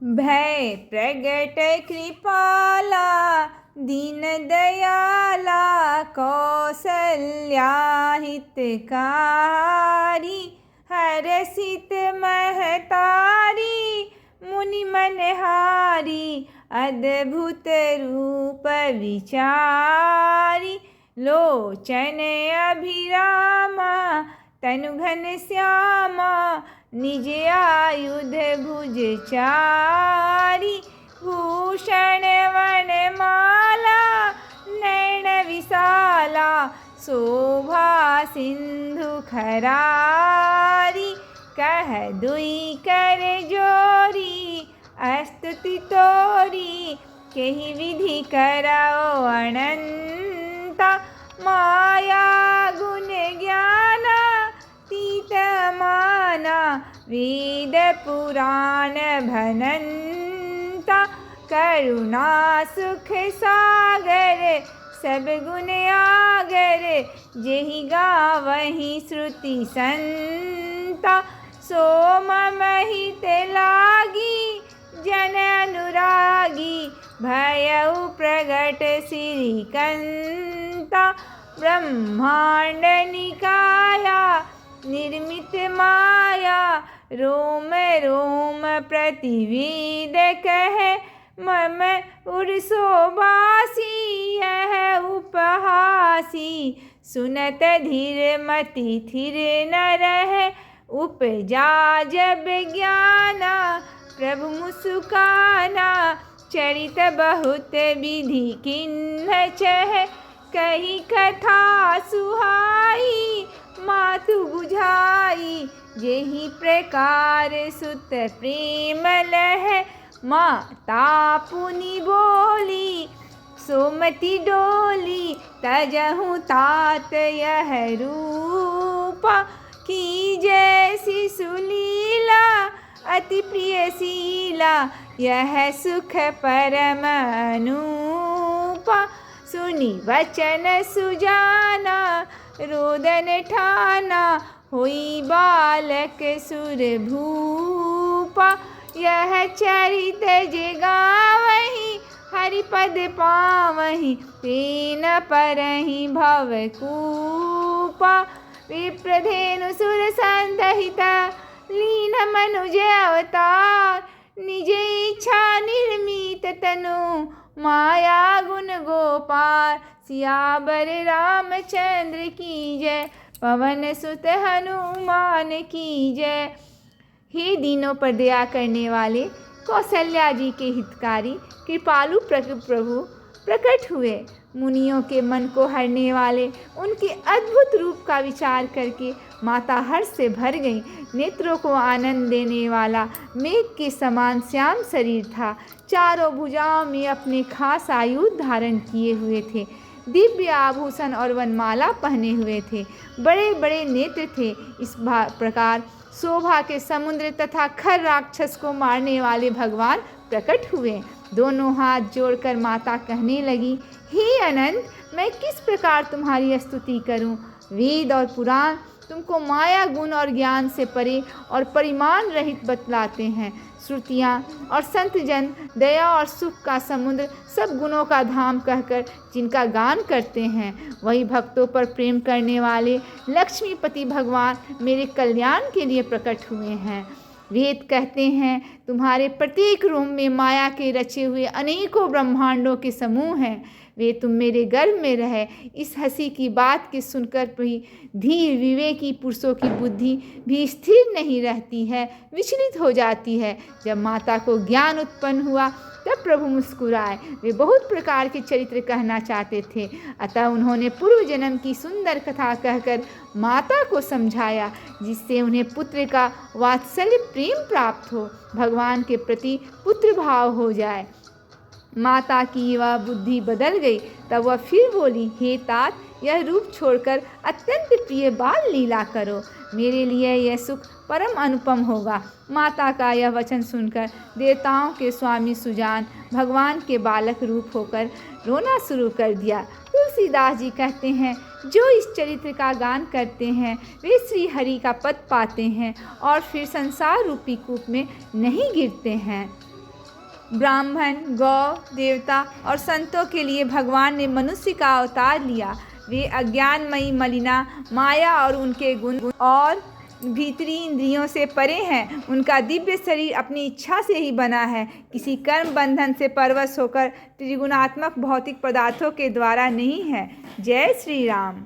भय प्रगट कृपाला दीन दयाला कौसल्या हितकारी हरसित महतारी मुनि मनहारी अद्भुत रूप विचारी लोचन अभिरामा तनु घन श्यामा निज आयुध भुज चारी भूषण वनमाला नैन विशाला शोभा सिंधु खरारी कह दुई कर जोरी स्तुति तोरी केहि विधि करओ अनंता माया गुण ज्ञाना तीत माना वेद पुराण भनंता करुणा सुख सागर सब गुण आगर जेहि गावहि श्रुति संता सोम महित लागी जन अनुरागी भयउ प्रगट श्रीकंता ब्रह्मांड निकाया निर्मित माया रोम रोम प्रतिवेद कह मम उर्सोबासी यह उपहासी सुनत धीर मति थिर न रह उपजा जब ज्ञाना प्रभु मुस्काना चरित बहुत विधि किन्ह चह कही कथा सुहाई मातु बुझाई जेहि प्रकार सुत प्रेम लह माता पुनि बोली सोमति डोली तजहु तात यह रूपा की जैसी सुलीला अति प्रिय शीला यह सुख परम अनूपा सुनि वचन सुजाना रोदन ठाना होई बालक सुर भूपा यह चरित जगावहि हरिपद पावहि तेन परहि भवकूपा विप्रधेनु सुर संदहिता लीन मनुज अवतार निज इच्छा निर्मित तनु माया गुण गोपाल सियावर रामचंद्र की जय पवन सुत हनुमान की जय। हे दीनों पर दया करने वाले कौशल्या जी के हितकारी कृपालु प्रभु प्रकट हुए। मुनियों के मन को हरने वाले उनके अद्भुत रूप का विचार करके माता हर्ष से भर गई। नेत्रों को आनंद देने वाला मेघ के समान श्याम शरीर था। चारों भुजाओं में अपने खास आयुध धारण किए हुए थे। दिव्य आभूषण और वनमाला पहने हुए थे। बड़े बड़े नेत्र थे। इस प्रकार शोभा के समुद्र तथा खर राक्षस को मारने वाले भगवान प्रकट हुए। दोनों हाथ जोड़कर माता कहने लगी, हे अनंत, मैं किस प्रकार तुम्हारी स्तुति करूं? वेद और पुराण तुमको माया गुण और ज्ञान से परे और परिमाण रहित बतलाते हैं। श्रुतियाँ और संत जन दया और सुख का समुद्र सब गुणों का धाम कहकर जिनका गान करते हैं, वही भक्तों पर प्रेम करने वाले लक्ष्मीपति भगवान मेरे कल्याण के लिए प्रकट हुए हैं। वेद कहते हैं, तुम्हारे प्रत्येक रोम में माया के रचे हुए अनेकों ब्रह्मांडों के समूह हैं। वे तुम मेरे गर्भ में रहे। इस हंसी की बात के सुनकर भी धीर विवेकी पुरुषों की बुद्धि भी स्थिर नहीं रहती है, विचलित हो जाती है। जब माता को ज्ञान उत्पन्न हुआ तब प्रभु मुस्कुराए। वे बहुत प्रकार के चरित्र कहना चाहते थे, अतः उन्होंने पूर्व जन्म की सुंदर कथा कहकर माता को समझाया, जिससे उन्हें पुत्र का वात्सल्य प्रेम प्राप्त हो, भगवान के प्रति पुत्र भाव हो जाए। माता की वह बुद्धि बदल गई। तब वह फिर बोली, हे तात, यह रूप छोड़कर अत्यंत प्रिय बाल लीला करो। मेरे लिए यह सुख परम अनुपम होगा। माता का यह वचन सुनकर देवताओं के स्वामी सुजान भगवान के बालक रूप होकर रोना शुरू कर दिया। तुलसीदास जी कहते हैं, जो इस चरित्र का गान करते हैं वे श्री हरि का पद पाते हैं और फिर संसार रूपी कूप में नहीं गिरते हैं। ब्राह्मण, गौ, देवता और संतों के लिए भगवान ने मनुष्य का अवतार लिया। वे अज्ञानमयी मलिना माया और उनके गुण और भीतरी इंद्रियों से परे हैं। उनका दिव्य शरीर अपनी इच्छा से ही बना है, किसी कर्म बंधन से परवश होकर त्रिगुणात्मक भौतिक पदार्थों के द्वारा नहीं है। जय श्री राम।